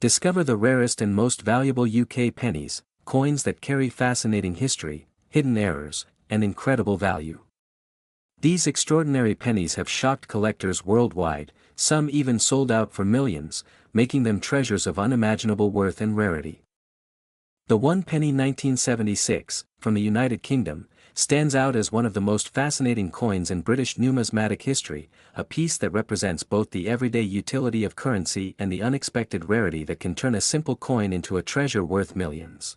Discover the rarest and most valuable UK pennies, coins that carry fascinating history, hidden errors, and incredible value. These extraordinary pennies have shocked collectors worldwide, some even sold out for millions, making them treasures of unimaginable worth and rarity. The one penny 1976, from the United Kingdom, stands out as one of the most fascinating coins in British numismatic history, a piece that represents both the everyday utility of currency and the unexpected rarity that can turn a simple coin into a treasure worth millions.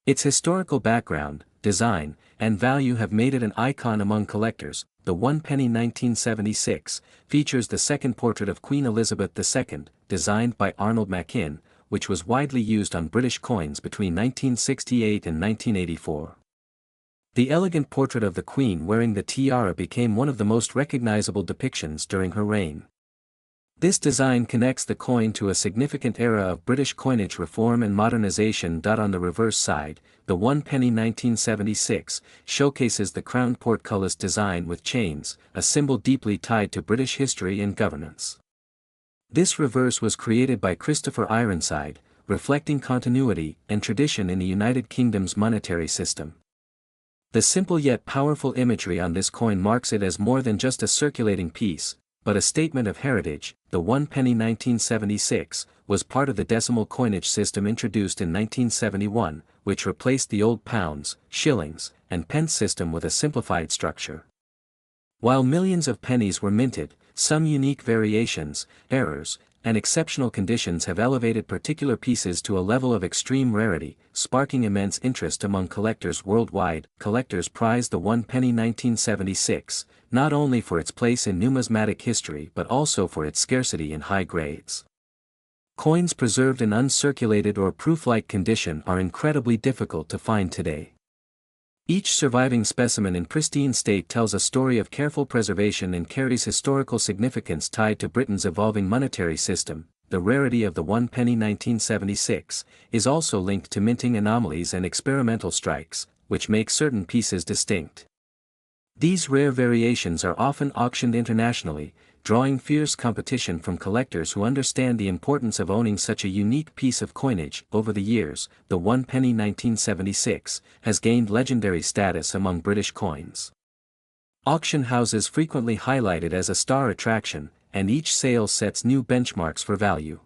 Its historical background, design, and value have made it an icon among collectors. The one penny 1976 features the second portrait of Queen Elizabeth II, designed by Arnold Machin, which was widely used on British coins between 1968 and 1984. The elegant portrait of the Queen wearing the tiara became one of the most recognizable depictions during her reign. This design connects the coin to a significant era of British coinage reform and modernization. On the reverse side, the one penny 1976 showcases the crowned portcullis design with chains, a symbol deeply tied to British history and governance. This reverse was created by Christopher Ironside, reflecting continuity and tradition in the United Kingdom's monetary system. The simple yet powerful imagery on this coin marks it as more than just a circulating piece, but a statement of heritage. The one penny 1976 was part of the decimal coinage system introduced in 1971, which replaced the old pounds, shillings, and pence system with a simplified structure. While millions of pennies were minted, some unique variations, errors, and exceptional conditions have elevated particular pieces to a level of extreme rarity, sparking immense interest among collectors worldwide. Collectors prize the one penny 1976, not only for its place in numismatic history but also for its scarcity in high grades. Coins preserved in uncirculated or proof-like condition are incredibly difficult to find today. Each surviving specimen in pristine state tells a story of careful preservation and carries historical significance tied to Britain's evolving monetary system. The rarity of the one penny 1976 is also linked to minting anomalies and experimental strikes, which make certain pieces distinct. These rare variations are often auctioned internationally, drawing fierce competition from collectors who understand the importance of owning such a unique piece of coinage. Over the years, the one penny 1976 has gained legendary status among British coins. Auction houses frequently highlight it as a star attraction, and each sale sets new benchmarks for value.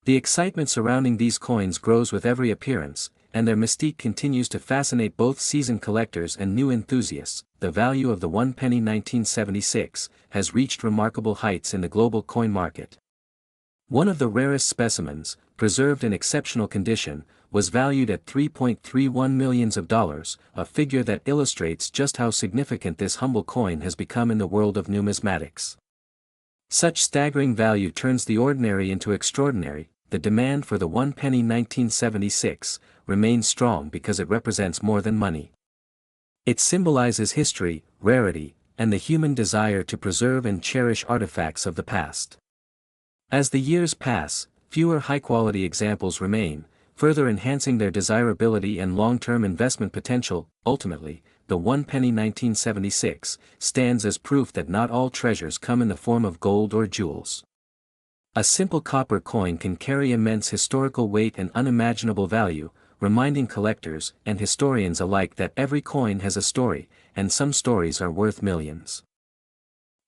The excitement surrounding these coins grows with every appearance, and their mystique continues to fascinate both seasoned collectors and new enthusiasts. The value of the one penny 1976 has reached remarkable heights in the global coin market. One of the rarest specimens, preserved in exceptional condition, was valued at $3.31 million, a figure that illustrates just how significant this humble coin has become in the world of numismatics. Such staggering value turns the ordinary into extraordinary. The demand for the one penny 1976 remains strong because it represents more than money. It symbolizes history, rarity, and the human desire to preserve and cherish artifacts of the past. As the years pass, fewer high-quality examples remain, further enhancing their desirability and long-term investment potential. Ultimately, the one penny 1976 stands as proof that not all treasures come in the form of gold or jewels. A simple copper coin can carry immense historical weight and unimaginable value, reminding collectors and historians alike that every coin has a story, and some stories are worth millions.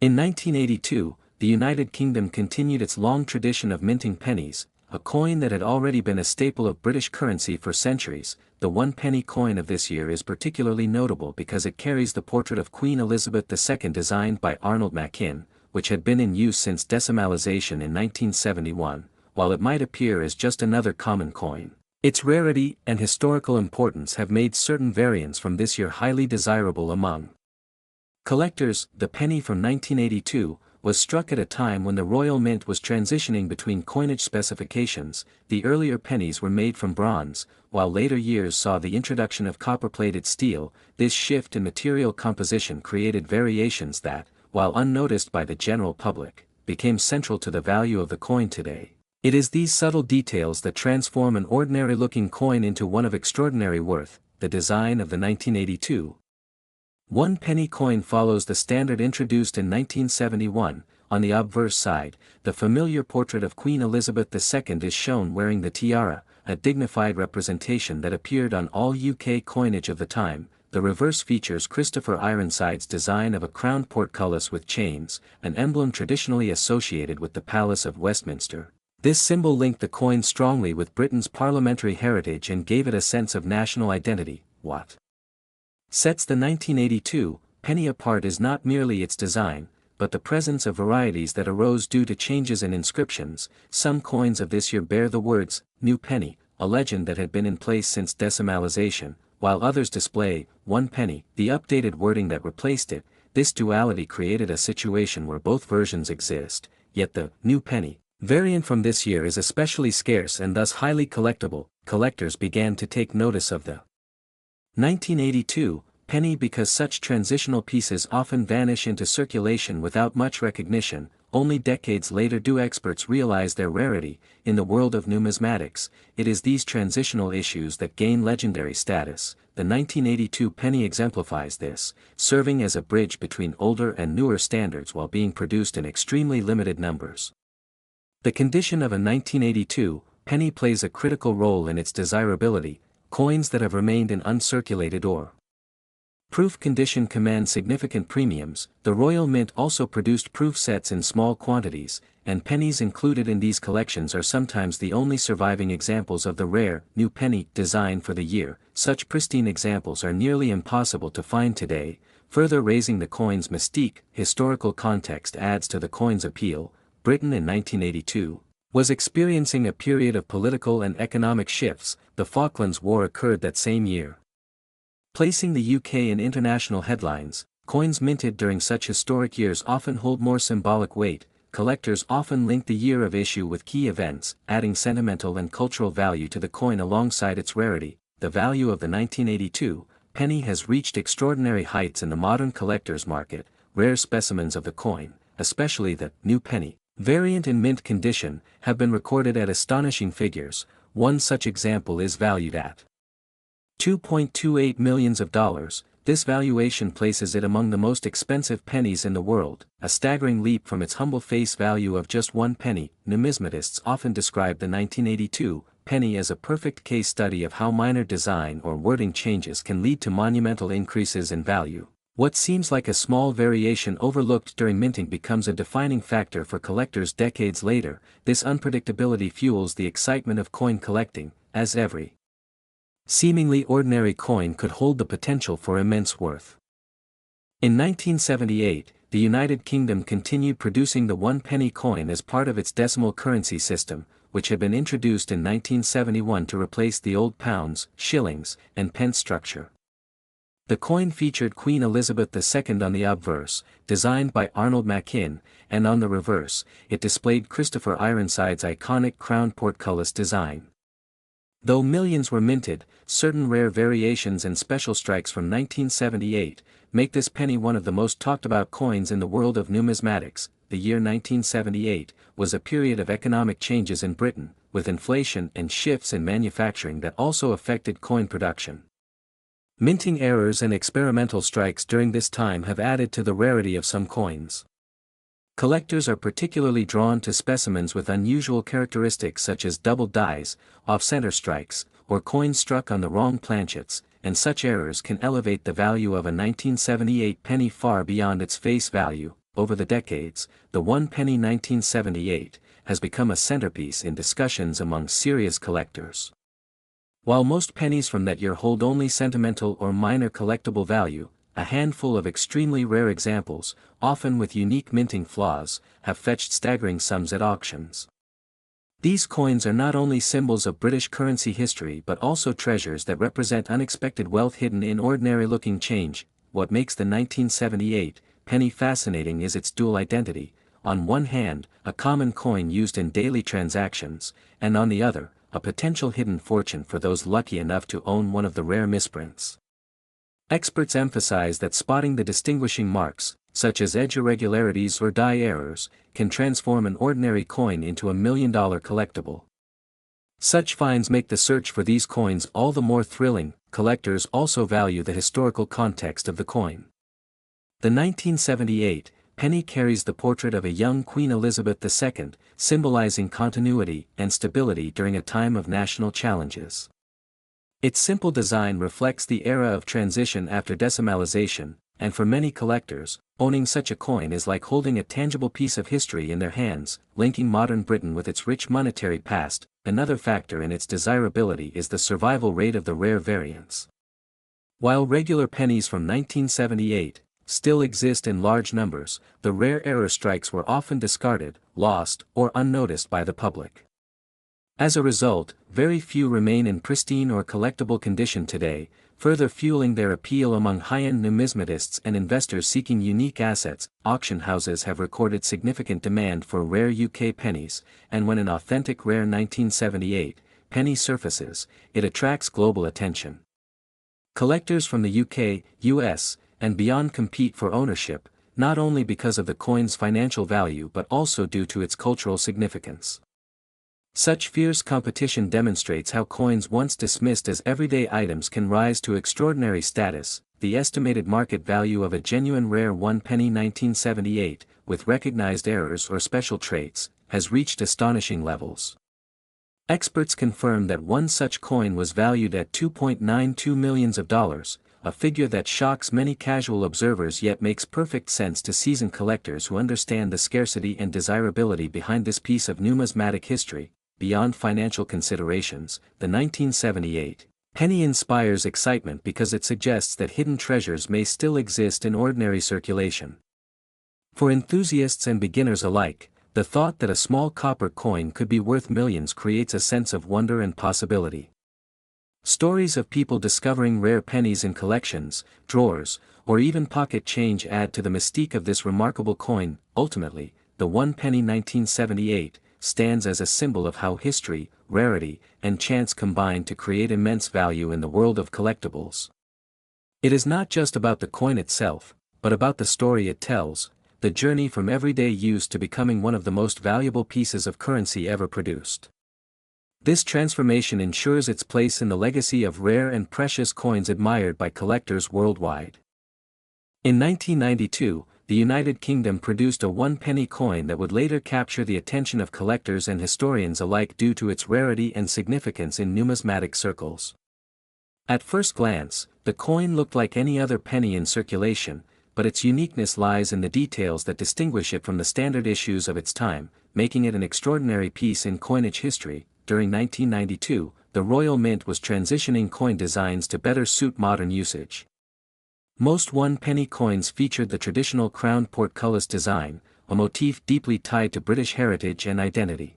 In 1982, the United Kingdom continued its long tradition of minting pennies, a coin that had already been a staple of British currency for centuries. The one penny coin of this year is particularly notable because it carries the portrait of Queen Elizabeth II designed by Arnold Machin, which had been in use since decimalization in 1971, while it might appear as just another common coin. Its rarity and historical importance have made certain variants from this year highly desirable among collectors. The penny from 1982 was struck at a time when the Royal Mint was transitioning between coinage specifications. The earlier pennies were made from bronze, while later years saw the introduction of copper-plated steel. This shift in material composition created variations that, while unnoticed by the general public, became central to the value of the coin today. It is these subtle details that transform an ordinary-looking coin into one of extraordinary worth. The design of the 1982 one penny coin follows the standard introduced in 1971, On the obverse side, the familiar portrait of Queen Elizabeth II is shown wearing the tiara, a dignified representation that appeared on all UK coinage of the time. The reverse features Christopher Ironside's design of a crowned portcullis with chains, an emblem traditionally associated with the Palace of Westminster. This symbol linked the coin strongly with Britain's parliamentary heritage and gave it a sense of national identity. What sets the 1982 penny apart is not merely its design, but the presence of varieties that arose due to changes in inscriptions. Some coins of this year bear the words, "New Penny," a legend that had been in place since decimalization, while others display, "1 penny," the updated wording that replaced it. This duality created a situation where both versions exist, yet the "New Penny" variant from this year is especially scarce and thus highly collectible. Collectors began to take notice of the 1982 penny because such transitional pieces often vanish into circulation without much recognition. Only decades later do experts realize their rarity. In the world of numismatics, it is these transitional issues that gain legendary status. The 1982 penny exemplifies this, serving as a bridge between older and newer standards while being produced in extremely limited numbers. The condition of a 1982 penny plays a critical role in its desirability. Coins that have remained in uncirculated or proof condition command significant premiums. The Royal Mint also produced proof sets in small quantities, and pennies included in these collections are sometimes the only surviving examples of the rare, new penny design for the year. Such pristine examples are nearly impossible to find today, further raising the coin's mystique. Historical context adds to the coin's appeal. Britain in 1982 was experiencing a period of political and economic shifts. The Falklands War occurred that same year, placing the UK in international headlines. Coins minted during such historic years often hold more symbolic weight. Collectors often link the year of issue with key events, adding sentimental and cultural value to the coin alongside its rarity. The value of the 1982 penny has reached extraordinary heights in the modern collector's market. Rare specimens of the coin, especially the new penny variant in mint condition, have been recorded at astonishing figures. One such example is valued at $2.28 million. This valuation places it among the most expensive pennies in the world, a staggering leap from its humble face value of just 1 penny. Numismatists often describe the 1982 penny as a perfect case study of how minor design or wording changes can lead to monumental increases in value. What seems like a small variation overlooked during minting becomes a defining factor for collectors decades later. This unpredictability fuels the excitement of coin collecting, as every seemingly ordinary coin could hold the potential for immense worth. In 1978, the United Kingdom continued producing the 1 penny coin as part of its decimal currency system, which had been introduced in 1971 to replace the old pounds, shillings, and pence structure. The coin featured Queen Elizabeth II on the obverse, designed by Arnold Machin, and on the reverse, it displayed Christopher Ironside's iconic crowned portcullis design. Though millions were minted, certain rare variations and special strikes from 1978 make this penny one of the most talked about coins in the world of numismatics. The year 1978 was a period of economic changes in Britain, with inflation and shifts in manufacturing that also affected coin production. Minting errors and experimental strikes during this time have added to the rarity of some coins. Collectors are particularly drawn to specimens with unusual characteristics such as double dies, off-center strikes, or coins struck on the wrong planchets, and such errors can elevate the value of a 1978 penny far beyond its face value. Over the decades, the 1 penny 1978 has become a centerpiece in discussions among serious collectors. While most pennies from that year hold only sentimental or minor collectible value, a handful of extremely rare examples, often with unique minting flaws, have fetched staggering sums at auctions. These coins are not only symbols of British currency history but also treasures that represent unexpected wealth hidden in ordinary-looking change. What makes the 1978 penny fascinating is its dual identity: on one hand, a common coin used in daily transactions, and on the other, a potential hidden fortune for those lucky enough to own one of the rare misprints. Experts emphasize that spotting the distinguishing marks, such as edge irregularities or die errors, can transform an ordinary coin into a million-dollar collectible. Such finds make the search for these coins all the more thrilling. Collectors also value the historical context of the coin. The 1978 penny carries the portrait of a young Queen Elizabeth II, symbolizing continuity and stability during a time of national challenges. Its simple design reflects the era of transition after decimalization, and for many collectors, owning such a coin is like holding a tangible piece of history in their hands, linking modern Britain with its rich monetary past. Another factor in its desirability is the survival rate of the rare variants. While regular pennies from 1978 still exist in large numbers, the rare error strikes were often discarded, lost, or unnoticed by the public. As a result, very few remain in pristine or collectible condition today, further fueling their appeal among high-end numismatists and investors seeking unique assets. Auction houses have recorded significant demand for rare UK pennies, and when an authentic rare 1978 penny surfaces, it attracts global attention. Collectors from the UK, US, and beyond compete for ownership, not only because of the coin's financial value but also due to its cultural significance. Such fierce competition demonstrates how coins once dismissed as everyday items can rise to extraordinary status. The estimated market value of a genuine rare 1 penny 1978, with recognized errors or special traits, has reached astonishing levels. Experts confirm that one such coin was valued at $2.92 million, a figure that shocks many casual observers yet makes perfect sense to seasoned collectors who understand the scarcity and desirability behind this piece of numismatic history. Beyond financial considerations, the 1978 penny inspires excitement because it suggests that hidden treasures may still exist in ordinary circulation. For enthusiasts and beginners alike, the thought that a small copper coin could be worth millions creates a sense of wonder and possibility. Stories of people discovering rare pennies in collections, drawers, or even pocket change add to the mystique of this remarkable coin. Ultimately, the 1 penny 1978 stands as a symbol of how history, rarity, and chance combine to create immense value in the world of collectibles. It is not just about the coin itself, but about the story it tells, the journey from everyday use to becoming one of the most valuable pieces of currency ever produced. This transformation ensures its place in the legacy of rare and precious coins admired by collectors worldwide. In 1992, the United Kingdom produced a 1 penny coin that would later capture the attention of collectors and historians alike due to its rarity and significance in numismatic circles. At first glance, the coin looked like any other penny in circulation, but its uniqueness lies in the details that distinguish it from the standard issues of its time, making it an extraordinary piece in coinage history. During 1992, the Royal Mint was transitioning coin designs to better suit modern usage. Most 1 penny coins featured the traditional crowned portcullis design, a motif deeply tied to British heritage and identity.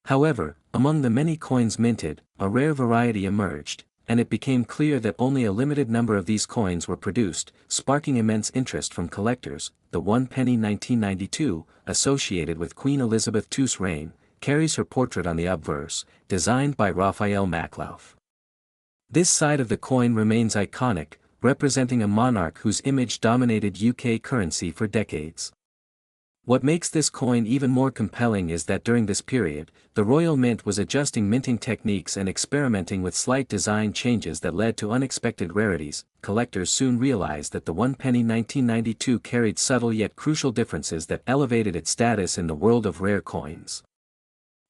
However, among the many coins minted, a rare variety emerged, and it became clear that only a limited number of these coins were produced, sparking immense interest from collectors. The 1 penny 1992, associated with Queen Elizabeth II's reign, carries her portrait on the obverse, designed by Raphael Maclauff. This side of the coin remains iconic, representing a monarch whose image dominated UK currency for decades. What makes this coin even more compelling is that during this period, the Royal Mint was adjusting minting techniques and experimenting with slight design changes that led to unexpected rarities. Collectors soon realized that the 1 penny 1992 carried subtle yet crucial differences that elevated its status in the world of rare coins.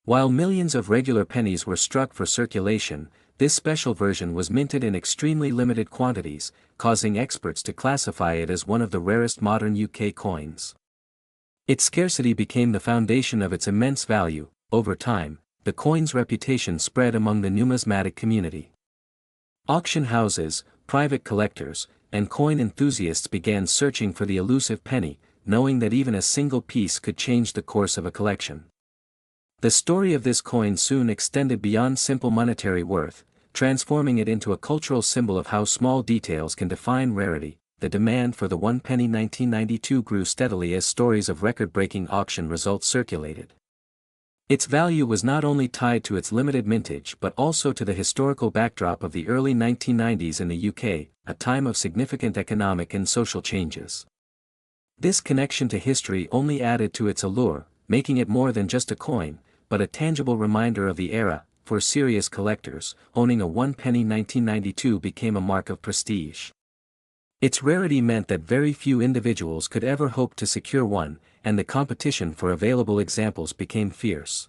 While millions of regular pennies were struck for circulation, this special version was minted in extremely limited quantities, causing experts to classify it as one of the rarest modern UK coins. Its scarcity became the foundation of its immense value. Over time, the coin's reputation spread among the numismatic community. Auction houses, private collectors, and coin enthusiasts began searching for the elusive penny, knowing that even a single piece could change the course of a collection. The story of this coin soon extended beyond simple monetary worth, transforming it into a cultural symbol of how small details can define rarity. The demand for the 1 penny 1992 grew steadily as stories of record-breaking auction results circulated. Its value was not only tied to its limited mintage but also to the historical backdrop of the early 1990s in the UK, a time of significant economic and social changes. This connection to history only added to its allure, making it more than just a coin, but a tangible reminder of the era. For serious collectors, owning a 1 penny 1992 became a mark of prestige. Its rarity meant that very few individuals could ever hope to secure one, and the competition for available examples became fierce.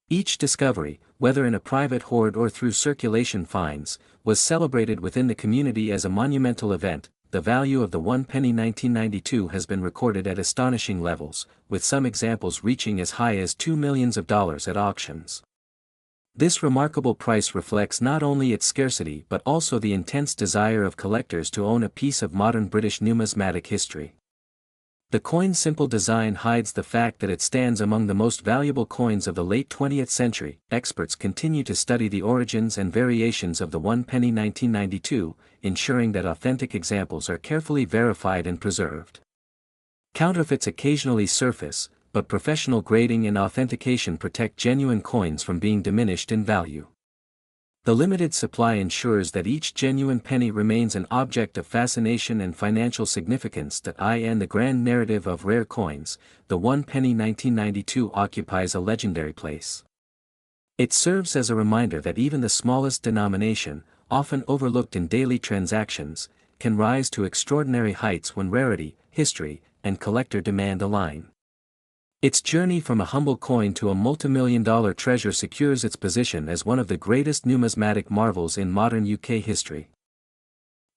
Each discovery, whether in a private hoard or through circulation finds, was celebrated within the community as a monumental event. The value of the one penny 1992 has been recorded at astonishing levels, with some examples reaching as high as $2 million at auctions. This remarkable price reflects not only its scarcity but also the intense desire of collectors to own a piece of modern British numismatic history. The coin's simple design hides the fact that it stands among the most valuable coins of the late 20th century. Experts continue to study the origins and variations of the one penny 1992, ensuring that authentic examples are carefully verified and preserved. Counterfeits occasionally surface, but professional grading and authentication protect genuine coins from being diminished in value. The limited supply ensures that each genuine penny remains an object of fascination and financial significance. In the grand narrative of rare coins, the one penny 1992 occupies a legendary place. It serves as a reminder that even the smallest denomination, often overlooked in daily transactions, can rise to extraordinary heights when rarity, history, and collector demand align. Its journey from a humble coin to a multimillion-dollar treasure secures its position as one of the greatest numismatic marvels in modern UK history.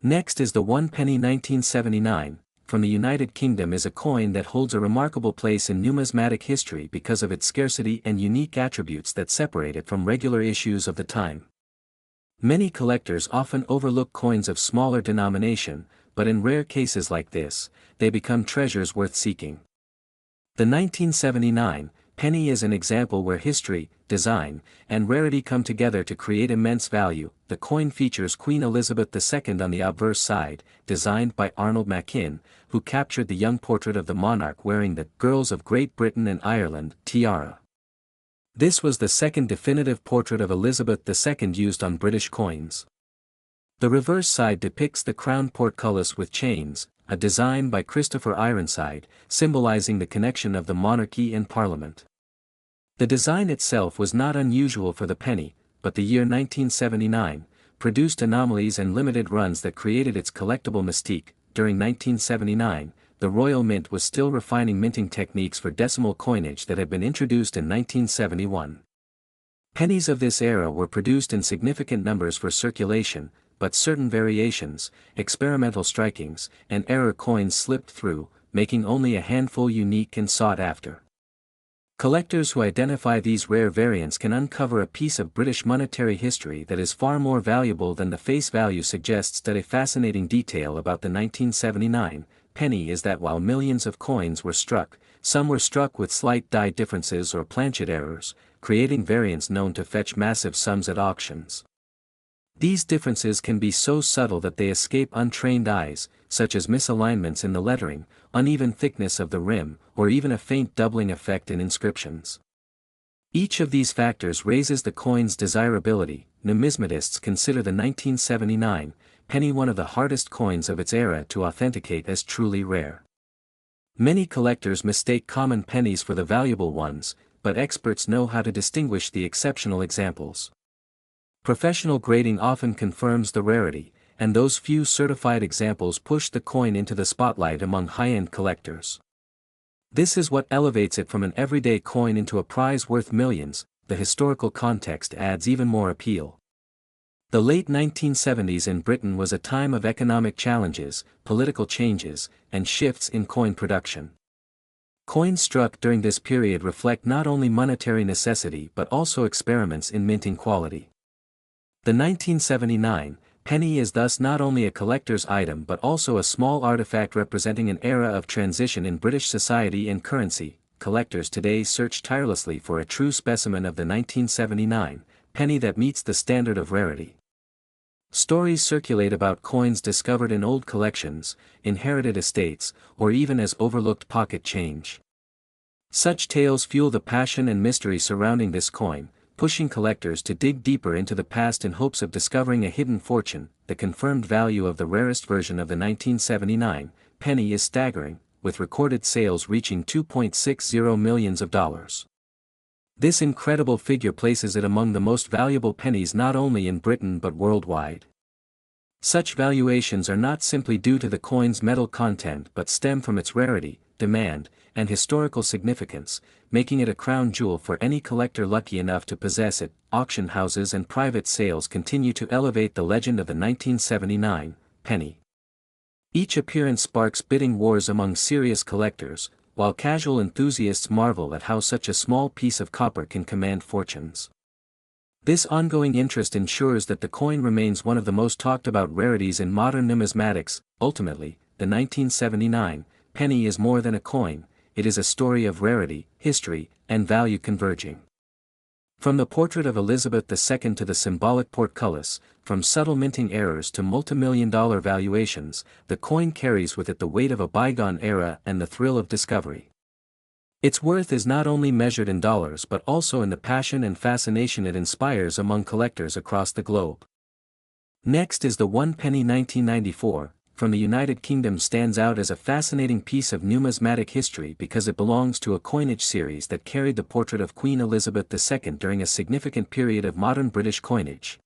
Next is the one penny 1979, from the United Kingdom, is a coin that holds a remarkable place in numismatic history because of its scarcity and unique attributes that separate it from regular issues of the time. Many collectors often overlook coins of smaller denomination, but in rare cases like this, they become treasures worth seeking. The 1979 penny is an example where history, design, and rarity come together to create immense value. The coin features Queen Elizabeth II on the obverse side, designed by Arnold Machin, who captured the young portrait of the monarch wearing the "Girls of Great Britain and Ireland" tiara. This was the second definitive portrait of Elizabeth II used on British coins. The reverse side depicts the crowned portcullis with chains, a design by Christopher Ironside, symbolizing the connection of the monarchy and parliament. The design itself was not unusual for the penny, but the year 1979 produced anomalies and limited runs that created its collectible mystique. During 1979, the Royal Mint was still refining minting techniques for decimal coinage that had been introduced in 1971. Pennies of this era were produced in significant numbers for circulation, but certain variations, experimental strikings, and error coins slipped through, making only a handful unique and sought after. Collectors who identify these rare variants can uncover a piece of British monetary history that is far more valuable than the face value suggests. That a fascinating detail about the 1979 penny is that while millions of coins were struck, some were struck with slight die differences or planchet errors, creating variants known to fetch massive sums at auctions. These differences can be so subtle that they escape untrained eyes, such as misalignments in the lettering, uneven thickness of the rim, or even a faint doubling effect in inscriptions. Each of these factors raises the coin's desirability. Numismatists consider the 1979 penny one of the hardest coins of its era to authenticate as truly rare. Many collectors mistake common pennies for the valuable ones, but experts know how to distinguish the exceptional examples. Professional grading often confirms the rarity, and those few certified examples push the coin into the spotlight among high-end collectors. This is what elevates it from an everyday coin into a prize worth millions. The historical context adds even more appeal. The late 1970s in Britain was a time of economic challenges, political changes, and shifts in coin production. Coins struck during this period reflect not only monetary necessity but also experiments in minting quality. The 1979 penny is thus not only a collector's item but also a small artifact representing an era of transition in British society and currency. Collectors today search tirelessly for a true specimen of the 1979 penny that meets the standard of rarity. Stories circulate about coins discovered in old collections, inherited estates, or even as overlooked pocket change. Such tales fuel the passion and mystery surrounding this coin, pushing collectors to dig deeper into the past in hopes of discovering a hidden fortune. The confirmed value of the rarest version of the 1979 penny is staggering, with recorded sales reaching $2.60 million. This incredible figure places it among the most valuable pennies not only in Britain but worldwide. Such valuations are not simply due to the coin's metal content but stem from its rarity, demand, and historical significance, making it a crown jewel for any collector lucky enough to possess it. Auction houses and private sales continue to elevate the legend of the 1979 penny. Each appearance sparks bidding wars among serious collectors, while casual enthusiasts marvel at how such a small piece of copper can command fortunes. This ongoing interest ensures that the coin remains one of the most talked about rarities in modern numismatics. Ultimately, the 1979 penny is more than a coin, it is a story of rarity, history, and value converging. From the portrait of Elizabeth II to the symbolic portcullis, from subtle minting errors to multimillion-dollar valuations, the coin carries with it the weight of a bygone era and the thrill of discovery. Its worth is not only measured in dollars but also in the passion and fascination it inspires among collectors across the globe. Next is the 1 penny 1994, from the United Kingdom stands out as a fascinating piece of numismatic history because it belongs to a coinage series that carried the portrait of Queen Elizabeth II during a significant period of modern British coinage.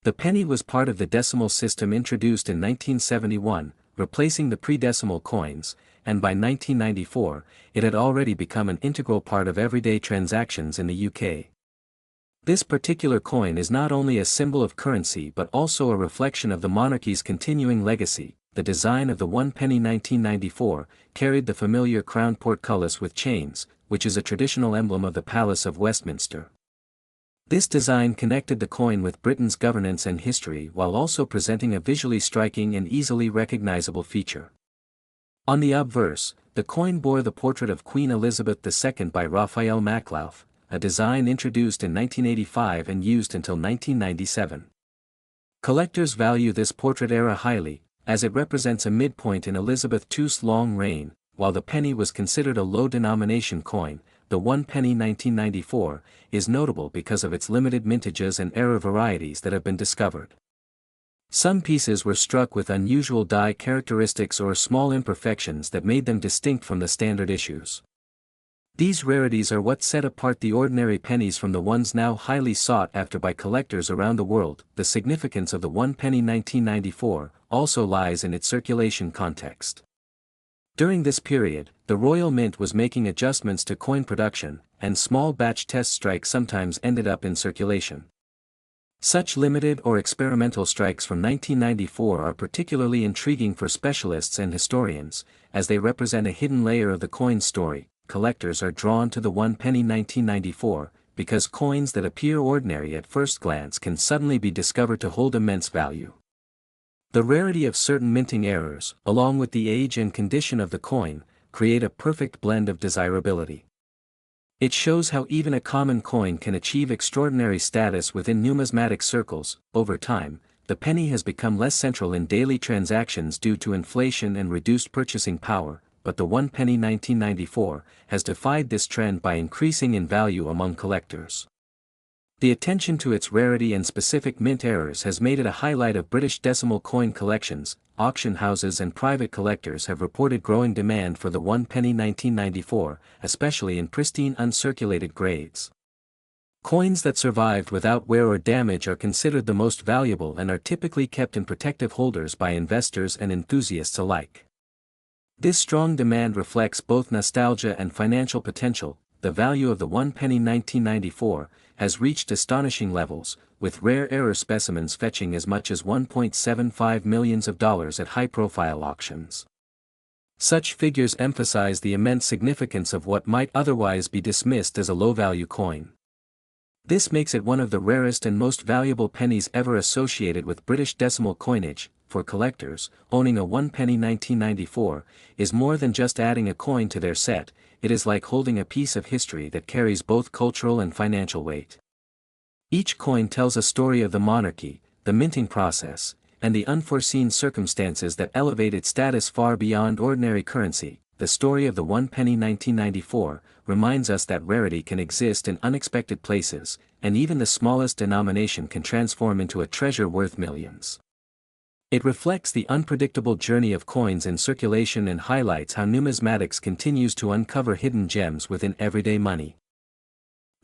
The penny was part of the decimal system introduced in 1971, replacing the pre-decimal coins, and by 1994, it had already become an integral part of everyday transactions in the UK. This particular coin is not only a symbol of currency but also a reflection of the monarchy's continuing legacy. The design of the 1 penny 1994 carried the familiar crown portcullis with chains, which is a traditional emblem of the Palace of Westminster. This design connected the coin with Britain's governance and history while also presenting a visually striking and easily recognizable feature. On the obverse, the coin bore the portrait of Queen Elizabeth II by Raphael Maclauff, a design introduced in 1985 and used until 1997. Collectors value this portrait era highly, as it represents a midpoint in Elizabeth II's long reign. While the penny was considered a low-denomination coin, the 1 penny 1994 is notable because of its limited mintages and error varieties that have been discovered. Some pieces were struck with unusual die characteristics or small imperfections that made them distinct from the standard issues. These rarities are what set apart the ordinary pennies from the ones now highly sought after by collectors around the world. The significance of the 1 penny 1994 also lies in its circulation context. During this period, the Royal Mint was making adjustments to coin production, and small batch test strikes sometimes ended up in circulation. Such limited or experimental strikes from 1994 are particularly intriguing for specialists and historians, as they represent a hidden layer of the coin's story. Collectors are drawn to the 1 penny 1994, because coins that appear ordinary at first glance can suddenly be discovered to hold immense value. The rarity of certain minting errors, along with the age and condition of the coin, create a perfect blend of desirability. It shows how even a common coin can achieve extraordinary status within numismatic circles. Over time, the penny has become less central in daily transactions due to inflation and reduced purchasing power, but the 1 penny 1994 has defied this trend by increasing in value among collectors. The attention to its rarity and specific mint errors has made it a highlight of British decimal coin collections. Auction houses and private collectors have reported growing demand for the 1 penny 1994, especially in pristine uncirculated grades. Coins that survived without wear or damage are considered the most valuable and are typically kept in protective holders by investors and enthusiasts alike. This strong demand reflects both nostalgia and financial potential. The value of the 1 penny 1994 has reached astonishing levels, with rare error specimens fetching as much as $1.75 million at high-profile auctions. Such figures emphasize the immense significance of what might otherwise be dismissed as a low-value coin. This makes it one of the rarest and most valuable pennies ever associated with British decimal coinage. For collectors, owning a 1 penny 1994 is more than just adding a coin to their set. It is like holding a piece of history that carries both cultural and financial weight. Each coin tells a story of the monarchy, the minting process, and the unforeseen circumstances that elevate its status far beyond ordinary currency. The story of the 1 penny 1994 reminds us that rarity can exist in unexpected places, and even the smallest denomination can transform into a treasure worth millions. It reflects the unpredictable journey of coins in circulation and highlights how numismatics continues to uncover hidden gems within everyday money.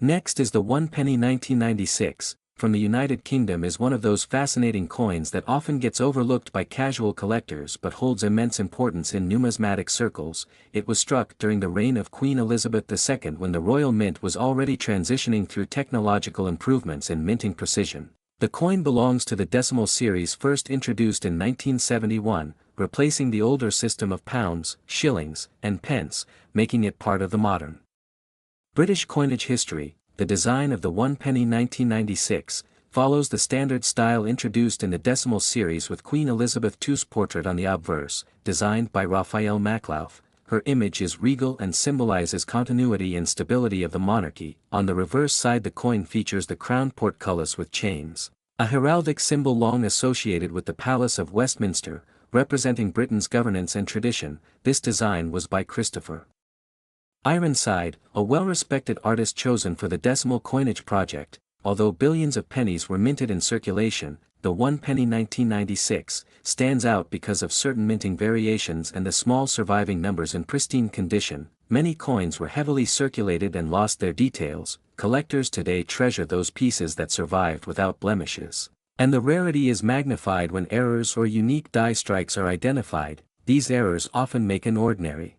Next is the 1 penny 1996, from the United Kingdom is one of those fascinating coins that often gets overlooked by casual collectors but holds immense importance in numismatic circles. It was struck during the reign of Queen Elizabeth II when the Royal Mint was already transitioning through technological improvements in minting precision. The coin belongs to the decimal series first introduced in 1971, replacing the older system of pounds, shillings, and pence, making it part of the modern British coinage history. The design of the 1 penny 1996 follows the standard style introduced in the decimal series with Queen Elizabeth II's portrait on the obverse, designed by Raphael Maclauff. Her image is regal and symbolizes continuity and stability of the monarchy. On the reverse side the coin features the crown portcullis with chains, a heraldic symbol long associated with the Palace of Westminster, representing Britain's governance and tradition. This design was by Christopher Ironside, a well-respected artist chosen for the decimal coinage project. Although billions of pennies were minted in circulation, the 1 penny 1996 stands out because of certain minting variations and the small surviving numbers in pristine condition. Many coins were heavily circulated and lost their details. Collectors today treasure those pieces that survived without blemishes, and the rarity is magnified when errors or unique die strikes are identified. These errors often make an ordinary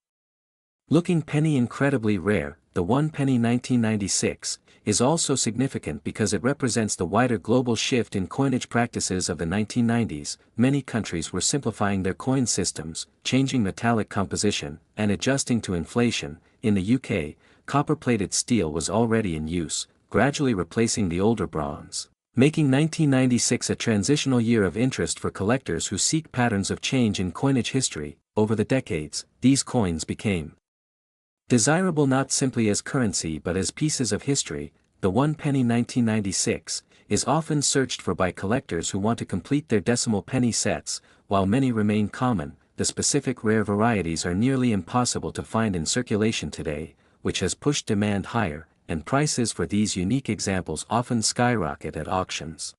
looking penny incredibly rare. The 1 penny 1996 is also significant because it represents the wider global shift in coinage practices of the 1990s. Many countries were simplifying their coin systems, changing metallic composition, and adjusting to inflation. In the UK, copper-plated steel was already in use, gradually replacing the older bronze, making 1996 a transitional year of interest for collectors who seek patterns of change in coinage history. Over the decades, these coins became desirable not simply as currency but as pieces of history. The 1 penny 1996 is often searched for by collectors who want to complete their decimal penny sets. While many remain common, the specific rare varieties are nearly impossible to find in circulation today, which has pushed demand higher, and prices for these unique examples often skyrocket at auctions.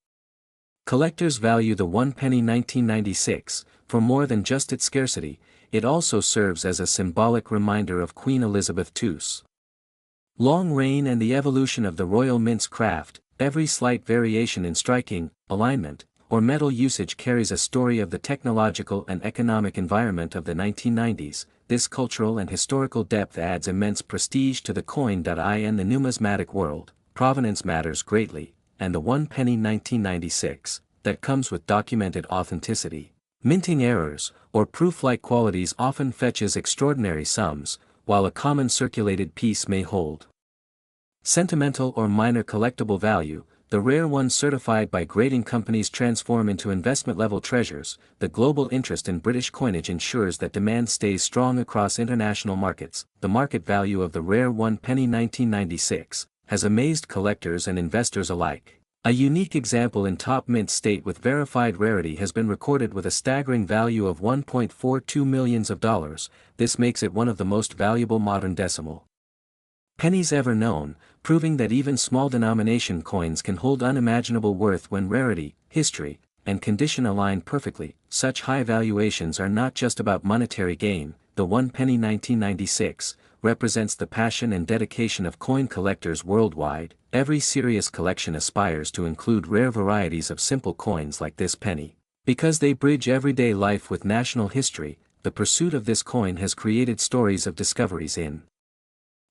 Collectors value the 1 penny 1996 for more than just its scarcity. It also serves as a symbolic reminder of Queen Elizabeth II's long reign and the evolution of the Royal Mint's craft. Every slight variation in striking, alignment, or metal usage carries a story of the technological and economic environment of the 1990s. This cultural and historical depth adds immense prestige to the coin. In the numismatic world, provenance matters greatly, and the 1 penny 1996 that comes with documented authenticity. Minting errors, or proof-like qualities often fetches extraordinary sums, while a common circulated piece may hold sentimental or minor collectible value. The rare ones certified by grading companies transform into investment-level treasures. The global interest in British coinage ensures that demand stays strong across international markets. The market value of the rare 1 penny 1996 has amazed collectors and investors alike. A unique example in top mint state with verified rarity has been recorded with a staggering value of $1.42 million. This makes it one of the most valuable modern decimal pennies ever known, proving that even small denomination coins can hold unimaginable worth when rarity, history, and condition align perfectly. Such high valuations are not just about monetary gain. The 1 penny 1996 represents the passion and dedication of coin collectors worldwide. Every serious collection aspires to include rare varieties of simple coins like this penny. Because they bridge everyday life with national history, the pursuit of this coin has created stories of discoveries in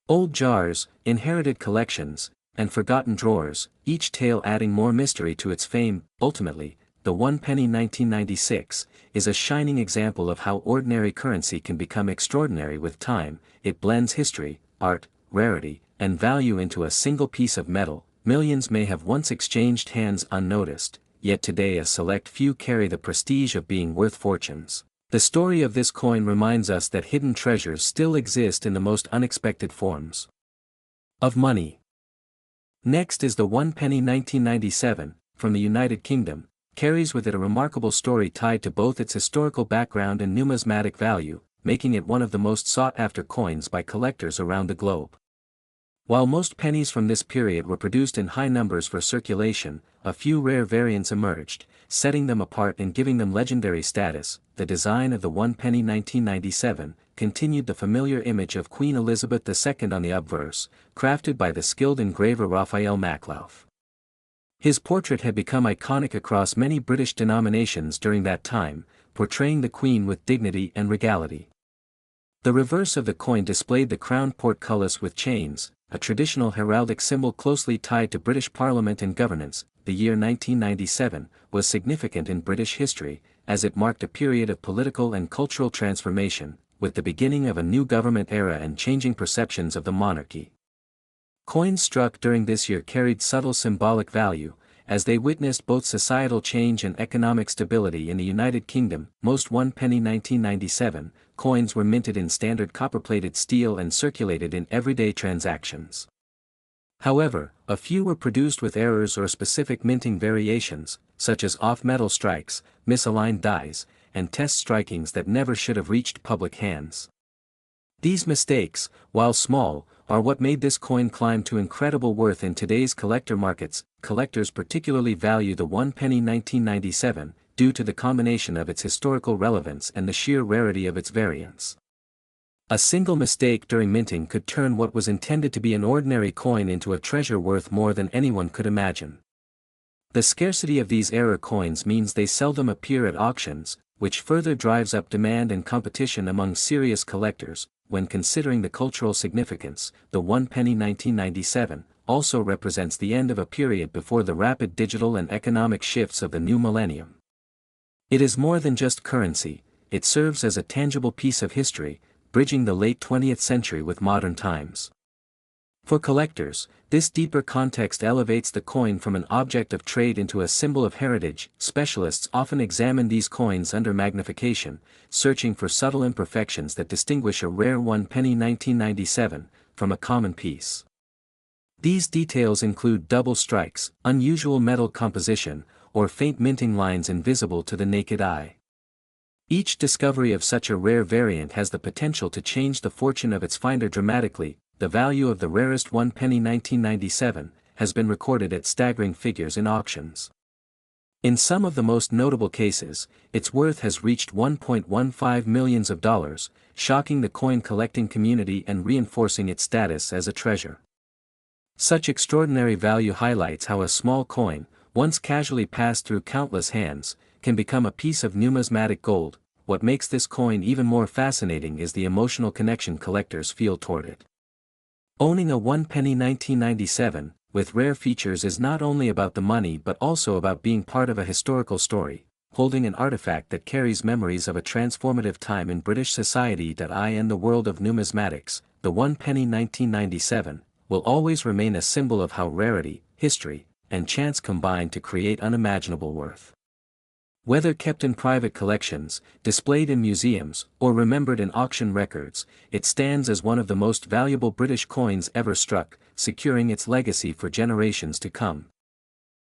old jars, inherited collections, and forgotten drawers, each tale adding more mystery to its fame. Ultimately, the 1 penny 1996 is a shining example of how ordinary currency can become extraordinary with time. It blends history, art, rarity, and value into a single piece of metal. Millions may have once exchanged hands unnoticed, yet today a select few carry the prestige of being worth fortunes. The story of this coin reminds us that hidden treasures still exist in the most unexpected forms of money. Next is the 1 penny 1997, from the United Kingdom, carries with it a remarkable story tied to both its historical background and numismatic value, making it one of the most sought-after coins by collectors around the globe. While most pennies from this period were produced in high numbers for circulation, a few rare variants emerged, setting them apart and giving them legendary status. The design of the 1 penny 1997 continued the familiar image of Queen Elizabeth II on the obverse, crafted by the skilled engraver Raphael Maclauff. His portrait had become iconic across many British denominations during that time, portraying the Queen with dignity and regality. The reverse of the coin displayed the crown portcullis with chains, a traditional heraldic symbol closely tied to British Parliament and governance. The year 1997 was significant in British history, as it marked a period of political and cultural transformation, with the beginning of a new government era and changing perceptions of the monarchy. Coins struck during this year carried subtle symbolic value, as they witnessed both societal change and economic stability in the United Kingdom. Most 1-penny 1997 coins were minted in standard copper-plated steel and circulated in everyday transactions. However, a few were produced with errors or specific minting variations, such as off-metal strikes, misaligned dies, and test strikings that never should have reached public hands. These mistakes, while small, are what made this coin climb to incredible worth in today's collector markets. Collectors particularly value the 1-penny 1997, due to the combination of its historical relevance and the sheer rarity of its variants. A single mistake during minting could turn what was intended to be an ordinary coin into a treasure worth more than anyone could imagine. The scarcity of these error coins means they seldom appear at auctions, which further drives up demand and competition among serious collectors. When considering the cultural significance, the 1-penny 1997 also represents the end of a period before the rapid digital and economic shifts of the new millennium. It is more than just currency, it serves as a tangible piece of history, bridging the late 20th century with modern times. For collectors, this deeper context elevates the coin from an object of trade into a symbol of heritage. Specialists often examine these coins under magnification, searching for subtle imperfections that distinguish a rare 1-penny 1997 from a common piece. These details include double strikes, unusual metal composition, or faint minting lines invisible to the naked eye. Each discovery of such a rare variant has the potential to change the fortune of its finder dramatically. The value of the rarest 1-penny 1997 has been recorded at staggering figures in auctions. In some of the most notable cases, its worth has reached $1.15 million, shocking the coin collecting community and reinforcing its status as a treasure. Such extraordinary value highlights how a small coin, once casually passed through countless hands, can become a piece of numismatic gold. What makes this coin even more fascinating is the emotional connection collectors feel toward it. Owning a 1-penny 1997, with rare features is not only about the money but also about being part of a historical story, holding an artifact that carries memories of a transformative time in British society. In the world of numismatics, the 1-penny 1997 will always remain a symbol of how rarity, history, and chance combine to create unimaginable worth. Whether kept in private collections, displayed in museums, or remembered in auction records, it stands as one of the most valuable British coins ever struck, securing its legacy for generations to come.